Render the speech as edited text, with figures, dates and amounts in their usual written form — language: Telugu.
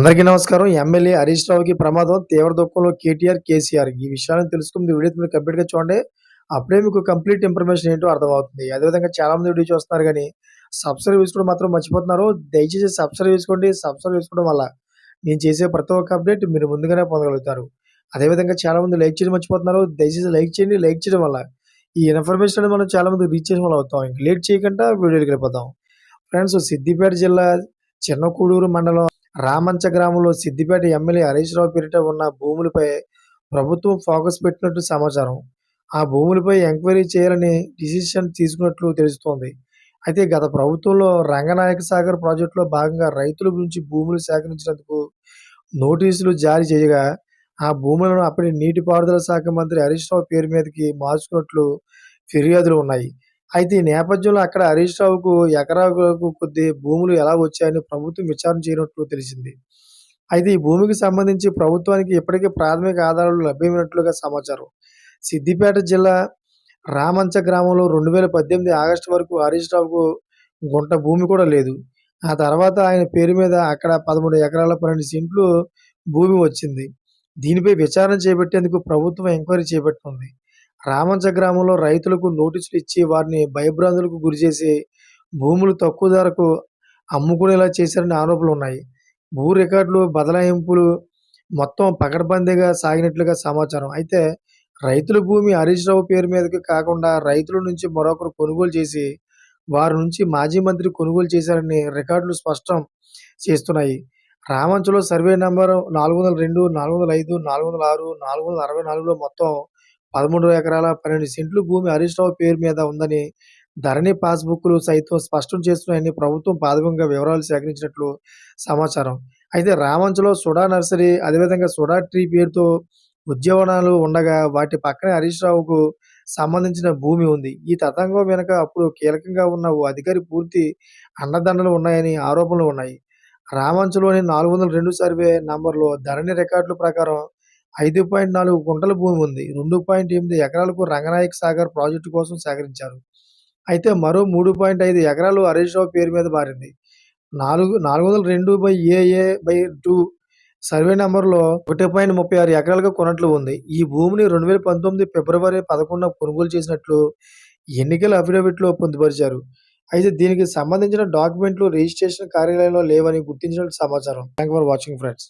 అందరికీ నమస్కారం. ఎమ్మెల్యే హరీష్ రావుకి ప్రమాదం, తీవ్ర దుఃఖంలో కేటీఆర్, కేసీఆర్. ఈ విషయాలను తెలుసుకుంది వీడియో మీరు కంప్లీట్‌గా చూడండి. అప్పుడే మీకు కంప్లీట్ ఇన్ఫర్మేషన్ ఏంటో అర్థమవుతుంది. అదేవిధంగా చాలామంది వీడియో చూస్తున్నారు గానీ, సబ్స్క్రైబ్ చేసుకోవడం మాత్రం మర్చిపోతున్నారు. దయచేసి సబ్స్క్రైబ్ చేసుకోండి. సబ్స్క్రైబ్ చేసుకోవడం వల్ల నేను చేసే ప్రతి ఒక్క అప్డేట్ మీరు ముందుగానే పొందగలుగుతారు. అదేవిధంగా చాలామంది లైక్ చేయడం మర్చిపోతున్నారు. దయచేసి లైక్ చేయండి. లైక్ చేయడం వల్ల ఈ ఇన్ఫర్మేషన్ అనేది మనం చాలామందికి రీచ్ చేసిన వాళ్ళం అవుతాం. ఇంక లేట్ చేయకుండా వీడియోలోకి వెళ్ళిపోదాం. ఫ్రెండ్స్, సిద్దిపేట జిల్లా చిన్నకూడూరు మండలం రామంచ గ్రామంలో సిద్దిపేట ఎమ్మెల్యే హరీష్ రావు పేరిట ఉన్న భూములపై ప్రభుత్వం ఫోకస్ పెట్టినట్టు సమాచారం. ఆ భూములపై ఎంక్వైరీ చేయాలని డిసిషన్ తీసుకున్నట్లు తెలుస్తోంది. అయితే గత ప్రభుత్వంలో రంగనాయక సాగర్ ప్రాజెక్టులో భాగంగా రైతుల గురించి భూములు సేకరించినందుకు నోటీసులు జారీ చేయగా, ఆ భూములను అప్పటి నీటిపారుదల శాఖ మంత్రి హరీష్ రావు పేరు మీదకి మార్చుకున్నట్లు ఫిర్యాదులు ఉన్నాయి. అయితే ఈ నేపథ్యంలో అక్కడ హరీష్ రావుకు ఎకరాకు కొద్దీ భూములు ఎలా వచ్చాయని ప్రభుత్వం విచారణ చేయనట్లు తెలిసింది. అయితే ఈ భూమికి సంబంధించి ప్రభుత్వానికి ఇప్పటికే ప్రాథమిక ఆధారాలు లభ్యమైనట్లుగా సమాచారం. సిద్దిపేట జిల్లా రామంచ గ్రామంలో 2018 ఆగస్టు వరకు హరీష్ రావుకు గుంట భూమి కూడా లేదు. ఆ తర్వాత ఆయన పేరు మీద అక్కడ 13 ఎకరాల 12 సెంట్లు భూమి వచ్చింది. దీనిపై విచారణ చేపట్టేందుకు ప్రభుత్వం ఎంక్వైరీ చేపట్టింది. రామంచ గ్రామంలో రైతులకు నోటీసులు ఇచ్చి వారిని భయభ్రాంతులకు గురిచేసి భూములు తక్కువ ధరకు అమ్ముకునేలా చేశారని ఆరోపణలున్నాయి. భూ రికార్డులు బదలాయింపులు మొత్తం పకడ్బందీగా సాగినట్లుగా సమాచారం. అయితే రైతుల భూమి హరీష్ రావు పేరు మీదకి కాకుండా రైతుల నుంచి మరొకరు కొనుగోలు చేసి వారి నుంచి మాజీ మంత్రి కొనుగోలు చేశారని రికార్డులు స్పష్టం చేస్తున్నాయి. రామంచలో సర్వే నంబర్ 402, 405, 406, 464లో మొత్తం 13 ఎకరాల 12 సెంట్లు భూమి హరీష్ రావు పేరు మీద ఉందని ధరణి పాస్‌బుక్‌లు సైతం స్పష్టం చేస్తున్నాయని ప్రభుత్వం ప్రాథమికంగా వివరాలు సేకరించినట్లు సమాచారం. అయితే రామంచలో సుడా నర్సరీ, అదేవిధంగా సుడా ట్రీ పేరుతో ఉద్యానవనాలు ఉండగా వాటి పక్కనే హరీష్ రావుకు సంబంధించిన భూమి ఉంది. ఈ తతంగం వెనుక అప్పుడు కీలకంగా ఉన్న ఓ అధికారి పూర్తి అండదండలు ఉన్నాయని ఆరోపణలు ఉన్నాయి. రామంచలోని 402 సర్వే నంబర్‌లో ధరణి రికార్డుల ప్రకారం 5.4 గుంటల భూమి ఉంది. 2.8 ఎకరాలకు రంగనాయక సాగర్ ప్రాజెక్టు కోసం సేకరించారు. అయితే మరో 3.5 ఎకరాలు హరీష్ రావు పేరు మీద మారింది. 402/AA/2 సర్వే నంబర్‌లో 1.36 ఎకరాలుగా కొన్నట్లు ఉంది. ఈ భూమిని 2019 ఫిబ్రవరి 11న కొనుగోలు చేసినట్లు ఎన్నికల అఫిడవిట్‌లో పొందుపరిచారు. అయితే దీనికి సంబంధించిన డాక్యుమెంట్లు రిజిస్ట్రేషన్ కార్యాలయంలో లేవని గుర్తించినట్లు సమాచారం. Thank you for watching friends.